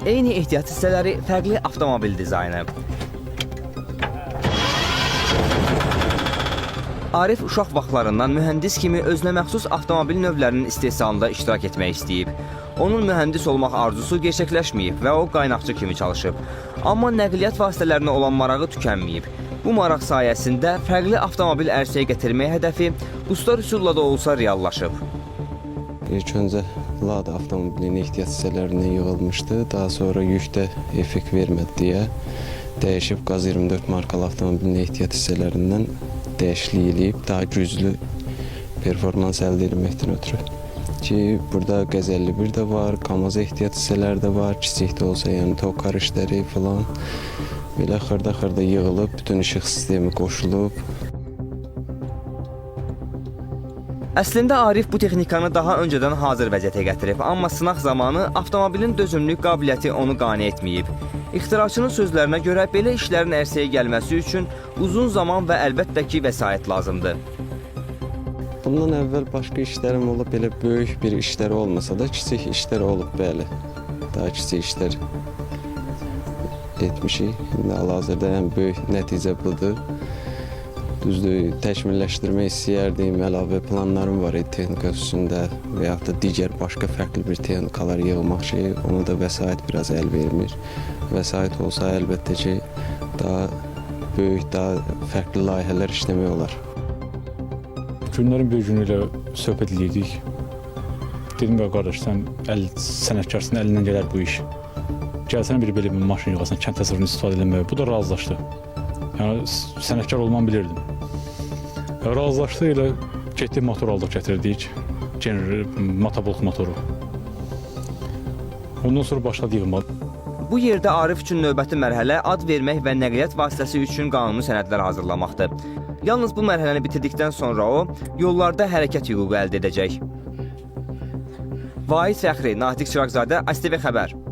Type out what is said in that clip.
Eyni ehtiyat hissələri, fərqli avtomobil dizaynı. Arif uşaq vaxtlarından mühəndis kimi özünə məxsus avtomobil növlərinin istehsalında iştirak etmək istəyib. Onun mühəndis olmaq arzusu gerçəkləşməyib və o qaynaqçı kimi çalışıb. Amma nəqliyyat vasitələrinə olan marağı tükənməyib. Bu maraq sayəsində fərqli avtomobil ərsəyə gətirmək hədəfi usta üsulla da olsa reallaşıb. İlk öncə Lada avtomobilinin ehtiyat hissələrindən yığılmışdı. Daha sonra yükdə effekt vermədi deyə dəyişib Qaz 24 markalı avtomobilinin ehtiyat hissələrindən dəyişiklik eləyib, daha güclü performans əldə etməkdən ötürü. Ki, burada Qaz 51 də var, Kamaz ehtiyat hissələri də var, kiçik də olsa, yəni tokar işləri falan. Belə xırda-xırda yığılıb, bütün işıq sistemi qoşulub. Əslində Arif bu texnikanı daha öncədən hazır vəziyyətə gətirib, amma sınaq zamanı avtomobilin dözümlülük qabiliyyəti onu qane etməyib. İxtiraçının sözlərinə görə belə işlərin ərsəyə gəlməsi üçün uzun zaman və əlbəttə ki, vəsait lazımdır. Bundan əvvəl başqa işlərim olub, belə böyük bir işləri olmasa da kiçik işlər olub, bəli. Daha kiçik işlər etmişik. İndi hal-hazırda ən böyük nəticə budur. Düzdür, təkmilləşdirmək istəyərdim, əlavə planlarım var idi texnika üstündə və yaxud da digər başqa fərqli bir texnikalar yığmaq şey, onu da vəsait biraz əl vermir. Vəsait olsa əlbəttə ki, daha böyük, daha fərqli layihələr işləmək olar. Günlərin bir günü ilə söhbət edirdik. Dedim ki, qardaş, sən sənətkarsın, əlindən gələr bu iş. Gəlsən belə bir maşın yığasan, kənd təsərrüfünü istifadə eləməyə. Bu da razılaşdı. Yəni, sənətkar olmamı bilirdim. Razılaşdı ilə getdik, motor aldıq, gətirdik. Motoblok motoru. Ondan sonra başladı yığmaq. Bu yerdə Arif üçün növbəti mərhələ ad vermək və nəqliyyat vasitəsi üçün qanuni sənədlər hazırlamaqdır. Yalnız bu mərhələni bitirdikdən sonra o, yollarda hərəkət hüququ əldə edəcək. Vahid Fəxri, Natiq Çıraqzadə, ASTV Xəbər.